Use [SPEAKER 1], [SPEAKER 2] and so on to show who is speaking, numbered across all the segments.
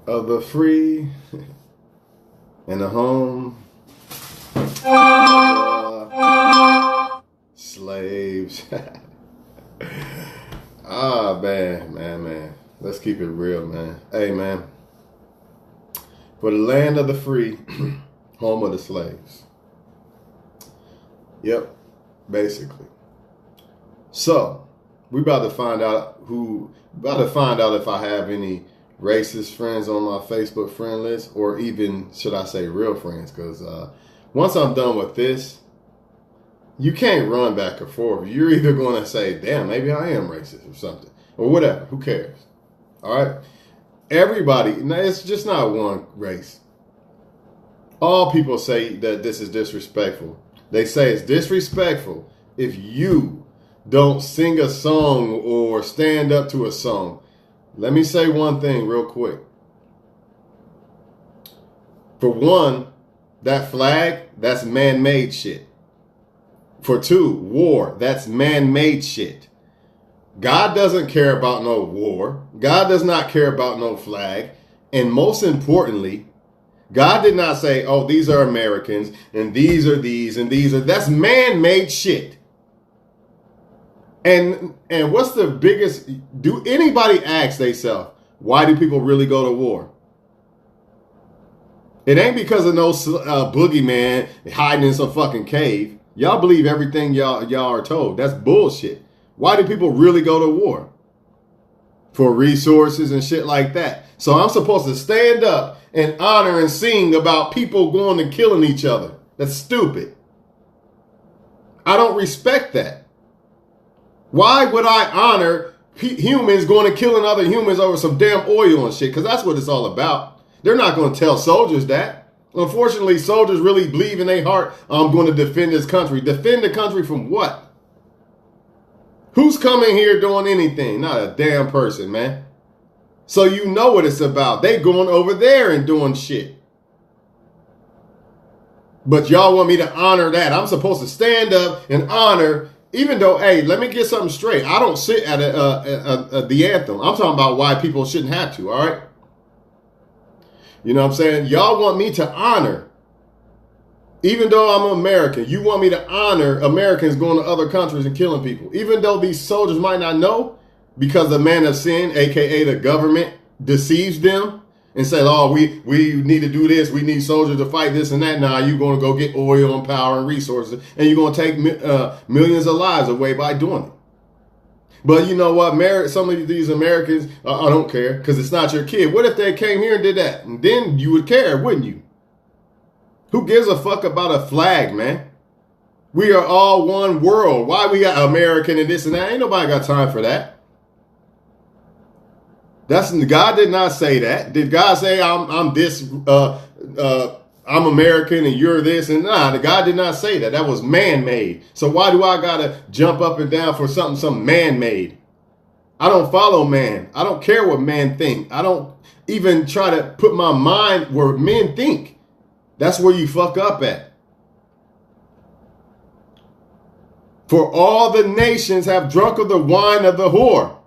[SPEAKER 1] of the free and the home slaves. Man. Let's keep it real, man. Hey, man. For the land of the free, home of the slaves. Yep, basically. So, we about to find out if I have any racist friends on my Facebook friend list, or even, should I say, real friends, because once I'm done with this, you can't run back and forth. You're either going to say, damn, maybe I am racist or something, or whatever. Who cares? All right? Everybody, it's just not one race. All people say that this is disrespectful. They say it's disrespectful if you don't sing a song or stand up to a song. Let me say one thing real quick. For one, that flag, that's man-made shit. For two, war, that's man-made shit. God doesn't care about no war. God does not care about no flag. And most importantly, God did not say, oh, these are Americans and these are these and these are, that's man-made shit. And what's the biggest, do anybody ask themselves, why do people really go to war? It ain't because of no boogeyman hiding in some fucking cave. Y'all believe everything y'all are told. That's bullshit. Why do people really go to war? For resources and shit like that. So I'm supposed to stand up and honor and sing about people going and killing each other. That's stupid. I don't respect that. Why would I honor humans going and killing other humans over some damn oil and shit? Because that's what it's all about. They're not going to tell soldiers that. Unfortunately, soldiers really believe in their heart, I'm going to defend this country. Defend the country from what? Who's coming here doing anything? Not a damn person, man. So you know what it's about. They going over there and doing shit. But y'all want me to honor that. I'm supposed to stand up and honor, even though, hey, let me get something straight. I don't sit at the anthem. I'm talking about why people shouldn't have to, all right? You know what I'm saying? Y'all want me to honor, even though I'm American, you want me to honor Americans going to other countries and killing people. Even though these soldiers might not know, because the man of sin, a.k.a. the government, deceives them and says, oh, we need to do this. We need soldiers to fight this and that. Now you're going to go get oil and power and resources, and you're going to take millions of lives away by doing it. But you know what? Some of these Americans, I don't care because it's not your kid. What if they came here and did that? And then you would care, wouldn't you? Who gives a fuck about a flag, man? We are all one world. Why we got American and this and that? Ain't nobody got time for that. God did not say that. Did God say I'm this? I'm American and you're this and nah. God did not say that. That was man-made. So why do I gotta jump up and down for something man-made? I don't follow man. I don't care what man think. I don't even try to put my mind where men think. That's where you fuck up at. For all the nations have drunk of the wine of the whore.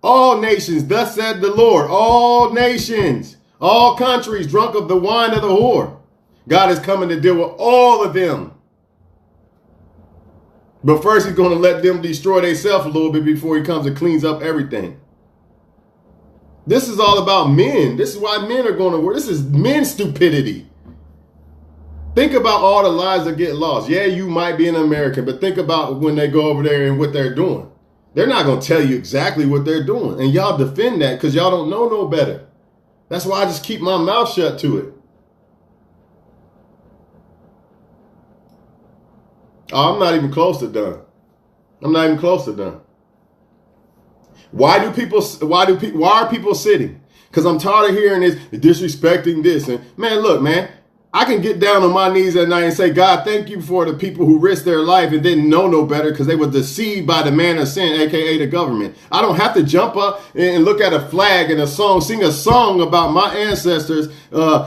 [SPEAKER 1] All nations, thus said the Lord. All nations, all countries drunk of the wine of the whore. God is coming to deal with all of them. But first he's going to let them destroy themselves a little bit before he comes and cleans up everything. This is all about men. This is why men are going to war. This is men's stupidity. Think about all the lives that get lost. Yeah, you might be an American, but think about when they go over there and what they're doing. They're not going to tell you exactly what they're doing. And y'all defend that because y'all don't know no better. That's why I just keep my mouth shut to it. Oh, I'm not even close to done. I'm not even close to done. Why are people sitting? Because I'm tired of hearing this, disrespecting this. And man, look, man, I can get down on my knees at night and say, God, thank you for the people who risked their life and didn't know no better because they were deceived by the man of sin, a.k.a. the government. I don't have to jump up and look at a flag and a song, sing a song about my ancestors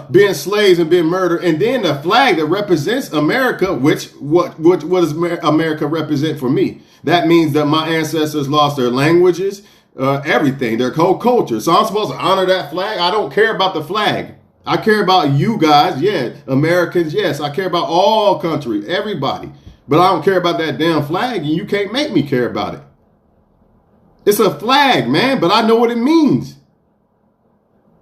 [SPEAKER 1] being slaves and being murdered. And then the flag that represents America, what does America represent for me? That means that my ancestors lost their languages, everything, their whole culture. So I'm supposed to honor that flag? I don't care about the flag. I care about you guys, yeah, Americans, yes. I care about all countries, everybody. But I don't care about that damn flag, and you can't make me care about it. It's a flag, man, but I know what it means.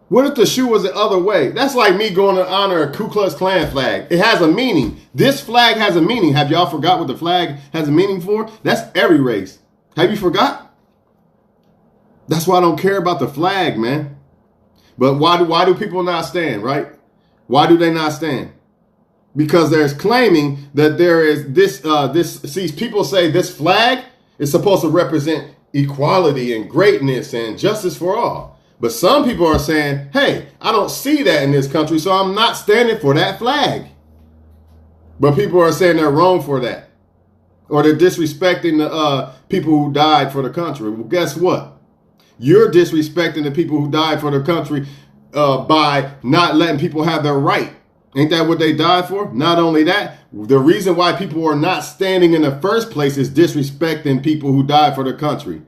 [SPEAKER 1] What if the shoe was the other way? That's like me going to honor a Ku Klux Klan flag. It has a meaning. This flag has a meaning. Have y'all forgot what the flag has a meaning for? That's every race. Have you forgot? That's why I don't care about the flag, man. But why do people not stand, right? Why do they not stand? Because there's claiming that there is see, people say this flag is supposed to represent equality and greatness and justice for all. But some people are saying, hey, I don't see that in this country, so I'm not standing for that flag. But people are saying they're wrong for that. Or they're disrespecting the people who died for the country. Well, guess what? You're disrespecting the people who died for the country by not letting people have their right. Ain't that what they died for? Not only that, the reason why people are not standing in the first place is disrespecting people who died for the country.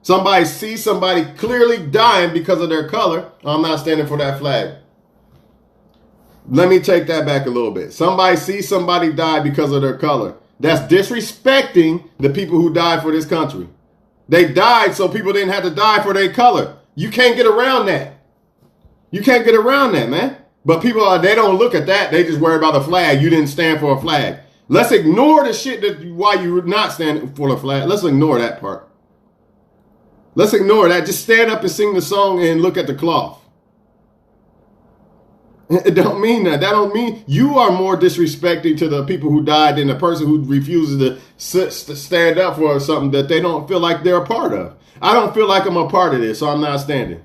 [SPEAKER 1] Somebody sees somebody clearly dying because of their color. I'm not standing for that flag. Let me take that back a little bit. Somebody sees somebody die because of their color. That's disrespecting the people who died for this country. They died so people didn't have to die for their color. You can't get around that. You can't get around that, man. But people, they don't look at that. They just worry about the flag. You didn't stand for a flag. Let's ignore the shit that why you're not standing for the flag. Let's ignore that part. Let's ignore that. Just stand up and sing the song and look at the cloth. It don't mean that. That don't mean you are more disrespecting to the people who died than the person who refuses to stand up for something that they don't feel like they're a part of. I don't feel like I'm a part of this, so I'm not standing.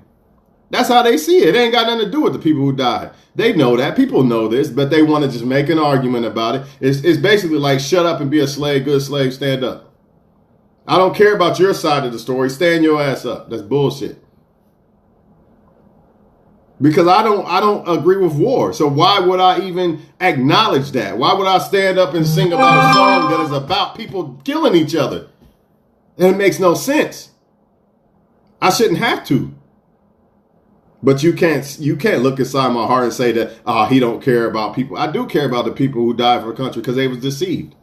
[SPEAKER 1] That's how they see it. It ain't got nothing to do with the people who died. They know that. People know this, but they want to just make an argument about it. It's basically like shut up and be a slave, good slave, stand up. I don't care about your side of the story. Stand your ass up. That's bullshit. Because I don't agree with war. So why would I even acknowledge that? Why would I stand up and sing about a song that is about people killing each other? And it makes no sense. I shouldn't have to. But you can't look inside my heart and say that he don't care about people. I do care about the people who died for the country because they was deceived.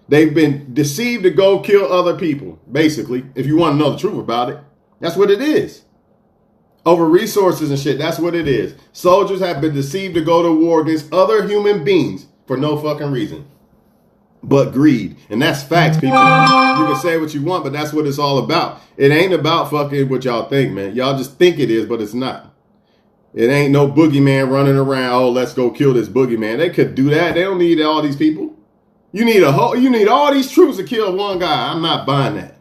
[SPEAKER 1] They've been deceived to go kill other people, basically, if you want to know the truth about it. That's what it is. Over resources and shit, that's what it is. Soldiers have been deceived to go to war against other human beings for no fucking reason. But greed. And that's facts, people. You can say what you want, but that's what it's all about. It ain't about fucking what y'all think, man. Y'all just think it is, but it's not. It ain't no boogeyman running around, oh, let's go kill this boogeyman. They could do that. They don't need all these people. You need all these troops to kill one guy. I'm not buying that.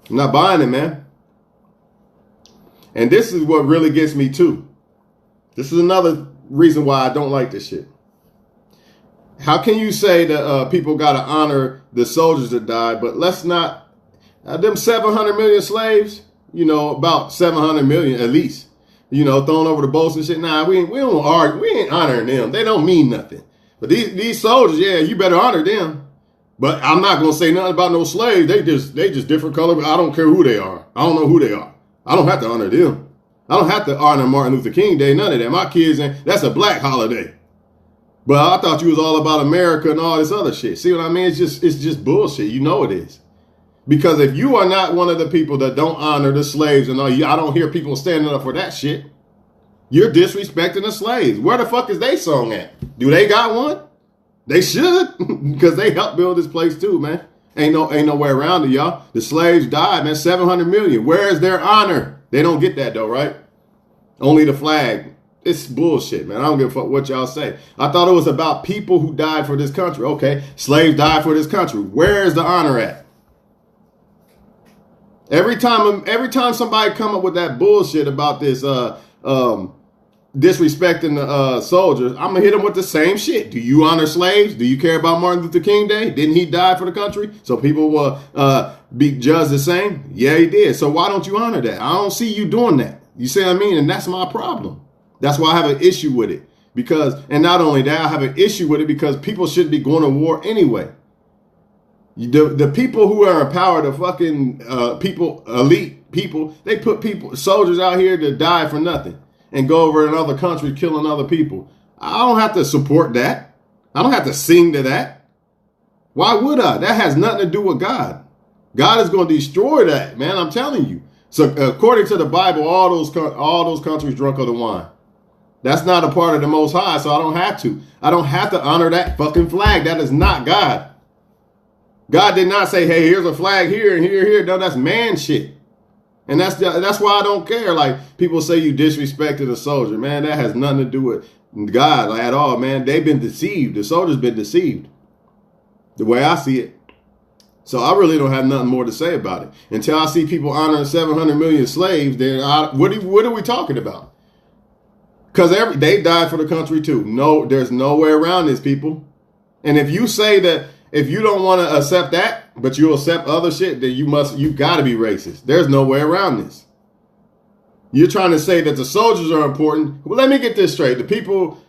[SPEAKER 1] I'm not buying it, man. And this is what really gets me too. This is another reason why I don't like this shit. How can you say that people got to honor the soldiers that died, but let's not, them 700 million slaves, about 700 million at least, thrown over the boats and shit. Nah, we don't argue. We ain't honoring them. They don't mean nothing. But these soldiers, yeah, you better honor them. But I'm not going to say nothing about no slaves. They just different color. But I don't care who they are. I don't know who they are. I don't have to honor them. I don't have to honor Martin Luther King Day, none of that. My kids, that's a black holiday. But I thought you was all about America and all this other shit. See what I mean? It's just bullshit. You know it is. Because if you are not one of the people that don't honor the slaves and all, I don't hear people standing up for that shit. You're disrespecting the slaves. Where the fuck is they song at? Do they got one? They should, because they helped build this place too, man. Ain't no way around it, y'all. The slaves died, man. 700 million. Where is their honor? They don't get that though, right? Only the flag. It's bullshit, man. I don't give a fuck what y'all say. I thought it was about people who died for this country. Okay, slaves died for this country. Where is the honor at? Every time somebody come up with that bullshit about this disrespecting the soldiers, I'm gonna hit them with the same shit. Do you honor slaves? Do you care about Martin Luther King Day? Didn't he die for the country so people will be judged the same? Yeah, he did. So why don't you honor that? I don't see you doing that. You see what I mean? And that's my problem. That's why I have an issue with it. And not only that, I have an issue with it because people shouldn't be going to war anyway. The people who are in power, the fucking people, elite, people. They put soldiers out here to die for nothing and go over in other countries killing other people. I don't have to support that. I don't have to sing to that. Why would I? That has nothing to do with God. God is going to destroy that, man. I'm telling you. So according to the Bible, all those countries drunk of the wine. That's not a part of the Most High, so I don't have to. I don't have to honor that fucking flag. That is not God. God did not say, hey, here's a flag here and here. No, that's man shit. And that's why I don't care. Like, people say you disrespected a soldier. Man, that has nothing to do with God at all, man. They've been deceived. The soldier's been deceived. The way I see it. So I really don't have nothing more to say about it. Until I see people honoring 700 million slaves, then what are we talking about? Because they died for the country too. No, there's no way around this, people. And if you say that, if you don't want to accept that, but you'll accept other shit, then you got to be racist. There's no way around this. You're trying to say that the soldiers are important. Well, let me get this straight. The people,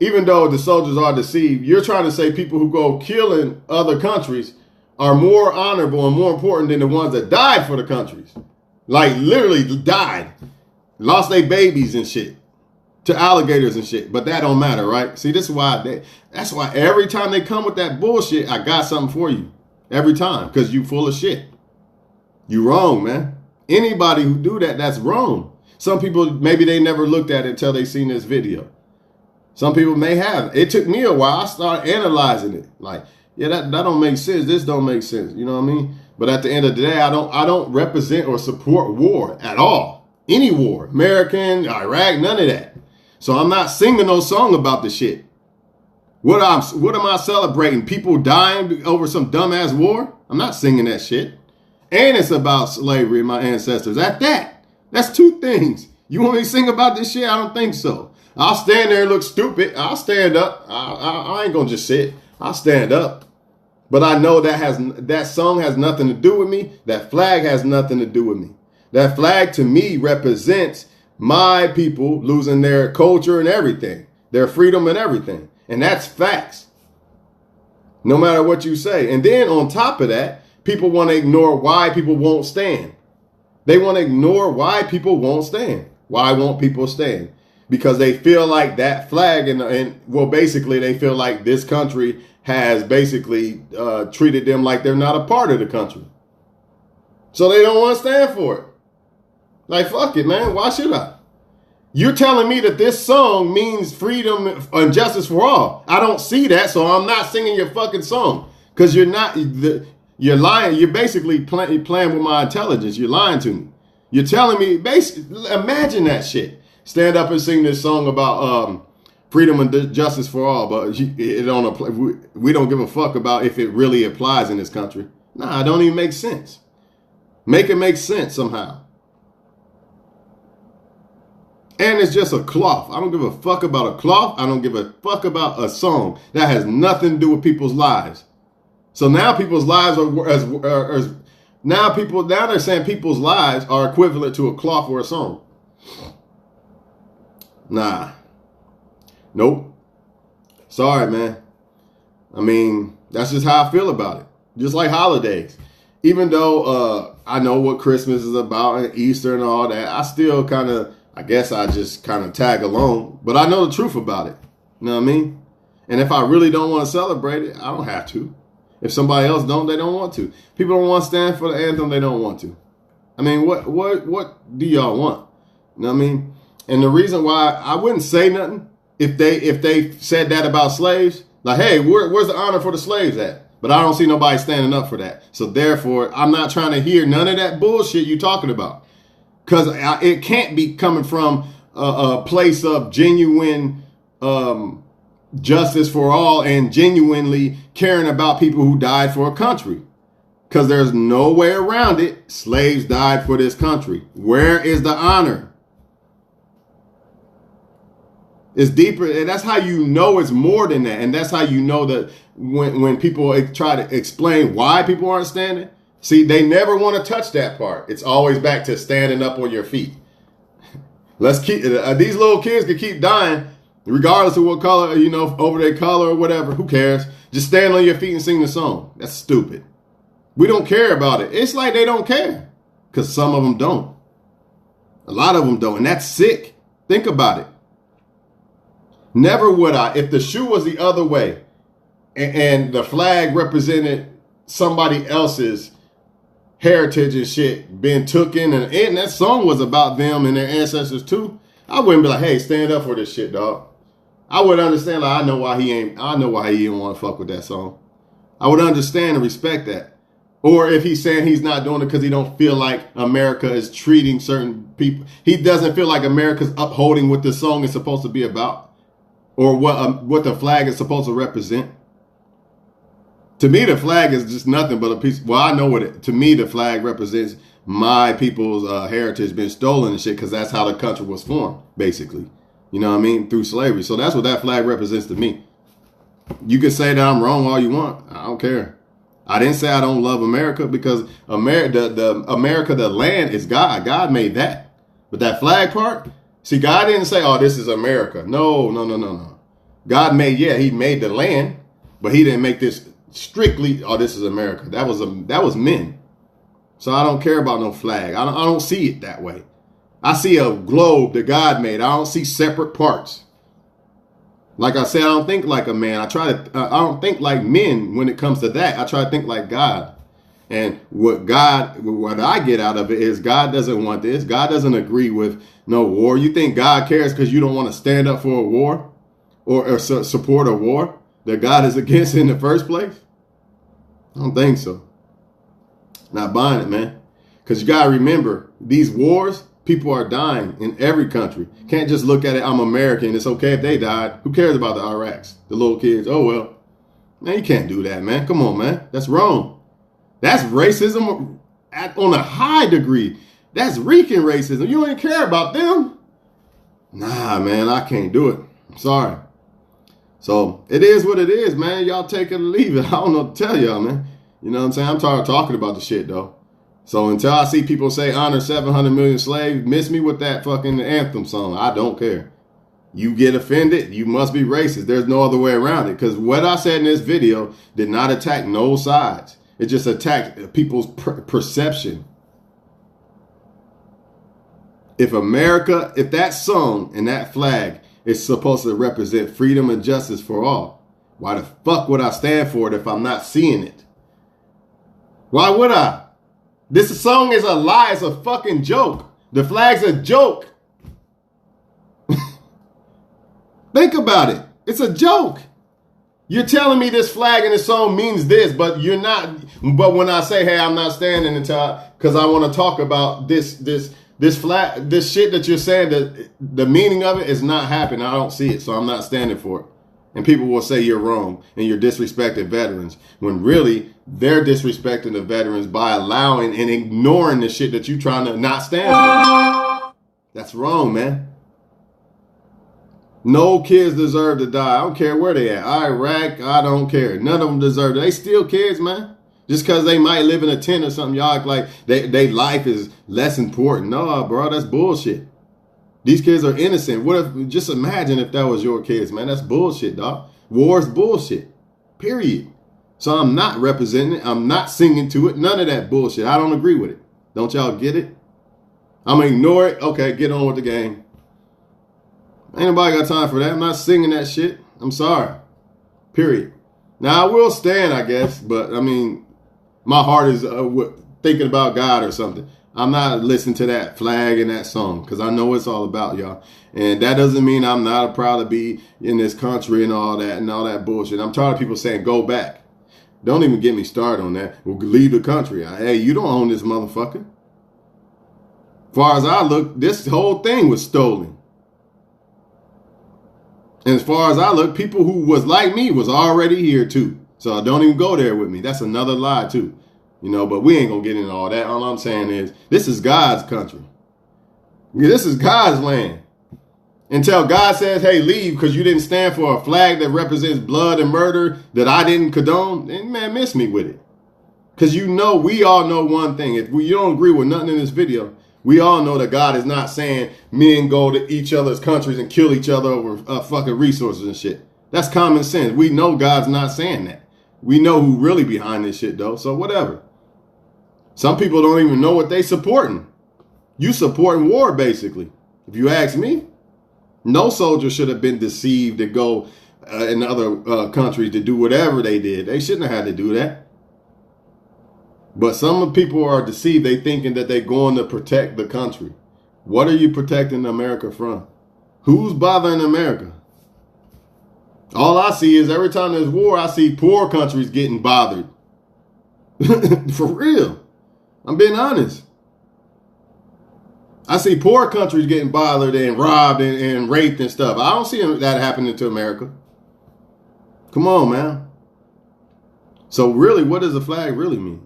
[SPEAKER 1] even though the soldiers are deceived, you're trying to say people who go killing other countries are more honorable and more important than the ones that died for the countries. Like, literally died. Lost their babies and shit to alligators and shit. But that don't matter, right? See, that's why every time they come with that bullshit, I got something for you. Every time. Because you full of shit. You wrong, man. Anybody who do that, that's wrong. Some people, maybe they never looked at it until they seen this video. Some people may have. It took me a while. I started analyzing it. Like, yeah, that don't make sense. This don't make sense. You know what I mean? But at the end of the day, I don't represent or support war at all. Any war. American, Iraq, none of that. So I'm not singing no song about the shit. What am I celebrating? People dying over some dumbass war? I'm not singing that shit. And it's about slavery and my ancestors. At that. That's two things. You want me to sing about this shit? I don't think so. I'll stand there and look stupid. I'll stand up. I ain't gonna just sit. I'll stand up. But I know that song has nothing to do with me. That flag has nothing to do with me. That flag to me represents my people losing their culture and everything, their freedom and everything. And that's facts. No matter what you say. And then on top of that, people want to ignore why people won't stand. They want to ignore why people won't stand. Why won't people stand? Because they feel like that flag and well, basically they feel like this country has basically treated them like they're not a part of the country. So they don't want to stand for it. Like, fuck it, man. Why should I? You're telling me that this song means freedom and justice for all. I don't see that, so I'm not singing your fucking song. Because you're lying. You're basically playing with my intelligence. You're lying to me. You're telling me, basically, imagine that shit. Stand up and sing this song about freedom and justice for all, but we don't give a fuck about if it really applies in this country. Nah, it don't even make sense. Make it make sense somehow. And it's just a cloth. I don't give a fuck about a cloth. I don't give a fuck about a song. That has nothing to do with people's lives. So now people's lives now they're saying people's lives are equivalent to a cloth or a song. Nah. Nope. Sorry, man. I mean, that's just how I feel about it. Just like holidays. Even though I know what Christmas is about and Easter and all that, I guess I just kind of tag along. But I know the truth about it. You know what I mean? And if I really don't want to celebrate it, I don't have to. If somebody else don't, they don't want to. People don't want to stand for the anthem, they don't want to. I mean, what do y'all want? You know what I mean? And the reason why I wouldn't say nothing if they said that about slaves, like, hey, where's the honor for the slaves at? But I don't see nobody standing up for that. So therefore, I'm not trying to hear none of that bullshit you talking about. Because it can't be coming from a place of genuine justice for all and genuinely caring about people who died for a country. Because there's no way around it. Slaves died for this country. Where is the honor? It's deeper, and that's how you know it's more than that. And that's how you know that when people try to explain why people aren't standing, see, they never want to touch that part. It's always back to standing up on your feet. Let's keep these little kids can keep dying, regardless of what color, over their color or whatever. Who cares? Just stand on your feet and sing the song. That's stupid. We don't care about it. It's like they don't care. Because some of them don't. A lot of them don't. And that's sick. Think about it. Never would I, if the shoe was the other way and the flag represented somebody else's heritage and shit being took in, and that song was about them and their ancestors too, I wouldn't be like, hey, stand up for this shit, dog. I would understand, like, I know why he didn't want to fuck with that song. I would understand and respect that. Or if he's saying he's not doing it because he don't feel like America is treating certain people. He doesn't feel like America's upholding what the song is supposed to be about. Or what the flag is supposed to represent. To me, the flag is just nothing but a piece. Well, I know what it. To me, the flag represents my people's heritage being stolen and shit, because that's how the country was formed, basically. You know what I mean? Through slavery. So that's what that flag represents to me. You can say that I'm wrong all you want. I don't care. I didn't say I don't love America, because America, the land is God. God made that. But that flag part, see, God didn't say, oh, this is America. No. God made, he made the land, but he didn't make this strictly, oh, this is America. That was men. So I don't care about no flag. I don't see it that way. I see a globe that God made. I don't see separate parts. Like I said, I don't think like a man. I don't think like men when it comes to that. I try to think like God. And what I get out of it is God doesn't want this. God doesn't agree with no war. You think God cares because you don't want to stand up for a war or support a war that God is against in the first place? I don't think so. Not buying it, man. Because you got to remember, these wars, people are dying in every country. Can't just look at it, I'm American, it's okay if they died. Who cares about the Iraqs? The little kids? Oh, well. Man, you can't do that, man. Come on, man. That's wrong. That's racism on a high degree. That's reeking racism. You don't even care about them. Nah, man, I can't do it. I'm sorry. So it is what it is, man. Y'all take it or leave it. I don't know what to tell y'all, man. You know what I'm saying? I'm tired of talking about the shit, though. So until I see people say honor 700 million slaves, miss me with that fucking anthem song. I don't care. You get offended, you must be racist. There's no other way around it. Because what I said in this video did not attack no sides. It just attacked people's perception. If that song and that flag is supposed to represent freedom and justice for all, why the fuck would I stand for it if I'm not seeing it? Why would I? This song is a lie. It's a fucking joke. The flag's a joke. Think about it. It's a joke. You're telling me this flag and this song means this, but you're not. But when I say, hey, I'm not standing until because I want to talk about this flag, this shit that you're saying, that the meaning of it is not happening. I don't see it, so I'm not standing for it. And people will say you're wrong and you're disrespecting veterans, when really they're disrespecting the veterans by allowing and ignoring the shit that you're trying to not stand for. That's wrong, man. No kids deserve to die. I don't care where they at. Iraq, I don't care. None of them deserve it. They still kids, man. Just because they might live in a tent or something, y'all act like their life is less important. No, bro, that's bullshit. These kids are innocent. Just imagine if that was your kids, man. That's bullshit, dog. War's bullshit. Period. So I'm not representing it. I'm not singing to it. None of that bullshit. I don't agree with it. Don't y'all get it? I'm going to ignore it. Okay, get on with the game. Ain't nobody got time for that. I'm not singing that shit. I'm sorry. Period. Now, I will stand, I guess. But, I mean, my heart is thinking about God or something. I'm not listening to that flag and that song because I know what it's all about, y'all. And that doesn't mean I'm not proud to be in this country and all that bullshit. I'm tired of people saying, go back. Don't even get me started on that. We'll leave the country. Hey, you don't own this motherfucker. As far as I look, this whole thing was stolen. And as far as I look, people who was like me was already here too. So don't even go there with me. That's another lie too. You know, but we ain't going to get into all that. All I'm saying is this is God's country. This is God's land. Until God says, hey, leave because you didn't stand for a flag that represents blood and murder that I didn't condone, then, man, miss me with it. Because you know, we all know one thing. If you don't agree with nothing in this video, we all know that God is not saying men go to each other's countries and kill each other over fucking resources and shit. That's common sense. We know God's not saying that. We know who really behind this shit, though. So whatever. Some people don't even know what they supporting. You supporting war, basically. If you ask me, no soldier should have been deceived to go in other countries to do whatever they did. They shouldn't have had to do that. But some people are deceived. They thinking that they're going to protect the country. What are you protecting America from? Who's bothering America? All I see is every time there's war, I see poor countries getting bothered. For real. I'm being honest. I see poor countries getting bothered and robbed and raped and stuff. I don't see that happening to America. Come on, man. So really, what does the flag really mean?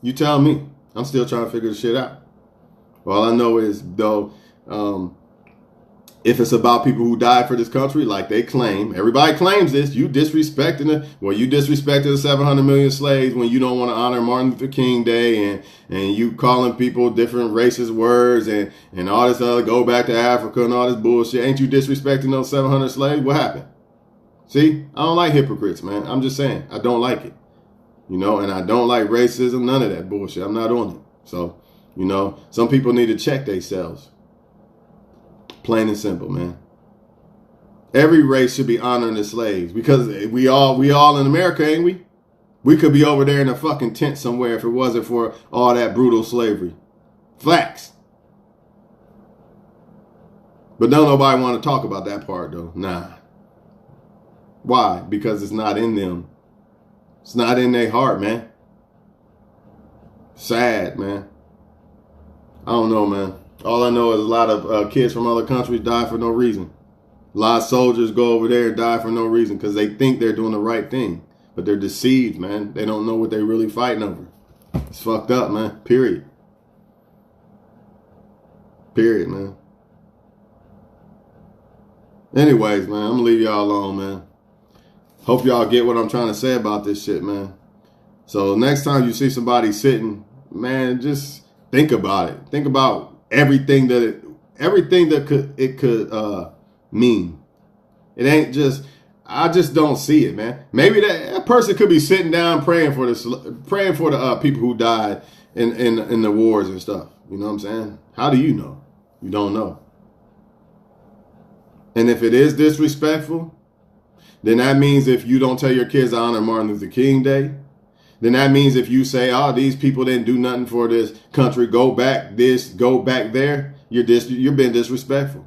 [SPEAKER 1] You tell me. I'm still trying to figure this shit out. All I know is, though, if it's about people who died for this country, like they claim, everybody claims this, you disrespecting it. Well, you disrespected the 700 million slaves when you don't want to honor Martin Luther King Day, and you calling people different racist words and all this other, go back to Africa and all this bullshit. Ain't you disrespecting those 700 slaves? What happened? See, I don't like hypocrites, man. I'm just saying, I don't like it. You know, and I don't like racism, none of that bullshit. I'm not on it. So, you know, some people need to check themselves. Plain and simple, man. Every race should be honoring the slaves because we all in America, ain't we? We could be over there in a fucking tent somewhere if it wasn't for all that brutal slavery. Facts. But don't nobody want to talk about that part, though. Nah. Why? Because it's not in them. It's not in their heart, man. Sad, man. I don't know, man. All I know is a lot of kids from other countries die for no reason. A lot of soldiers go over there and die for no reason because they think they're doing the right thing. But they're deceived, man. They don't know what they're really fighting over. It's fucked up, man. Period. Period, man. Anyways, man, I'm going to leave y'all alone, man. Hope y'all get what I'm trying to say about this shit, man. So next time you see somebody sitting, man, just think about it. Think about everything that it could mean. It ain't just, I just don't see it, man. Maybe that person could be sitting down praying for the people who died in the wars and stuff. You know what I'm saying? How do you know? You don't know. And if it is disrespectful, then that means if you don't tell your kids to honor Martin Luther King Day, then that means if you say, oh, these people didn't do nothing for this country, go back this, go back there, you're being disrespectful.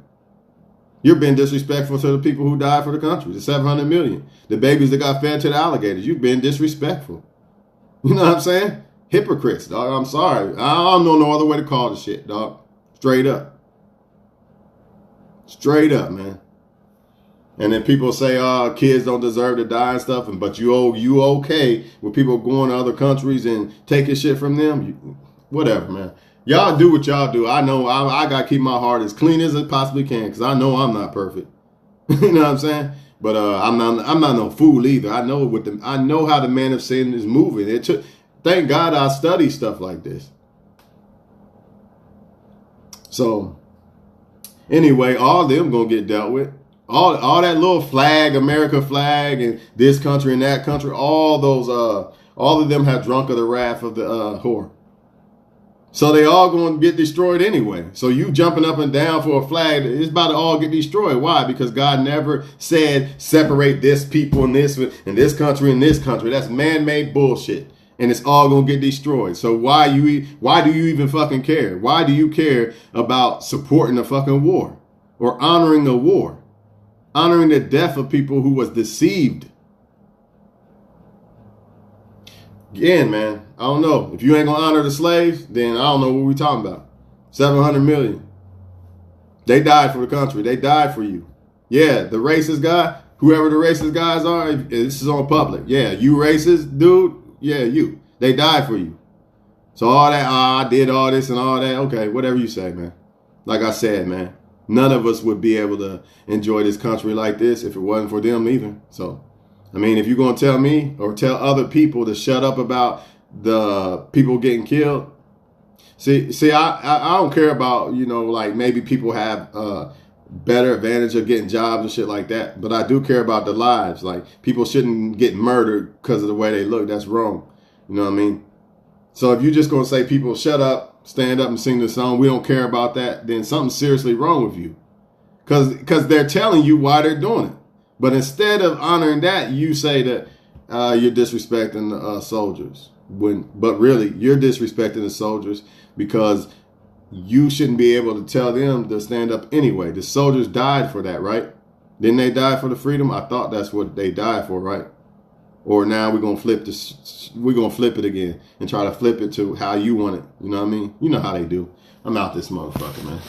[SPEAKER 1] You're being disrespectful to the people who died for the country, the 700 million, the babies that got fed to the alligators. You've been disrespectful. You know what I'm saying? Hypocrites, dog. I'm sorry. I don't know no other way to call this shit, dog. Straight up. Straight up, man. And then people say, oh, kids don't deserve to die and stuff. But you okay with people going to other countries and taking shit from them? Whatever, man. Y'all do what y'all do. I know I got to keep my heart as clean as it possibly can because I know I'm not perfect. You know what I'm saying? But I'm not no fool either. I know how the man of sin is moving. Thank God I study stuff like this. So anyway, all of them going to get dealt with. All that little flag, America flag, and this country and that country, all of them have drunk of the wrath of the whore. So they all going to get destroyed anyway. So you jumping up and down for a flag, it's about to all get destroyed. Why? Because God never said separate this people and this country and this country. That's man-made bullshit. And it's all going to get destroyed. So why do you even fucking care? Why do you care about supporting a fucking war or honoring a war? Honoring the death of people who was deceived. Again, man, I don't know. If you ain't going to honor the slaves, then I don't know what we talking about. 700 million. They died for the country. They died for you. Yeah, the racist guy, whoever the racist guys are, this is on public. Yeah, you racist, dude. Yeah, you. They died for you. So all that, I did all this and all that. Okay, whatever you say, man. Like I said, man. None of us would be able to enjoy this country like this if it wasn't for them either. So, I mean, if you're going to tell me or tell other people to shut up about the people getting killed, see, I don't care about, like maybe people have better advantage of getting jobs and shit like that. But I do care about the lives. Like, people shouldn't get murdered because of the way they look. That's wrong. You know what I mean? So if you're just going to say people shut up, stand up and sing the song, we don't care about that, then something's seriously wrong with you. Because they're telling you why they're doing it. But instead of honoring that, you say that you're disrespecting the soldiers. But really, you're disrespecting the soldiers because you shouldn't be able to tell them to stand up anyway. The soldiers died for that, right? Didn't they die for the freedom? I thought that's what they died for, right? Or now we're gonna flip this. We're gonna flip it again and try to flip it to how you want it. You know what I mean? You know how they do. I'm out this motherfucker, man.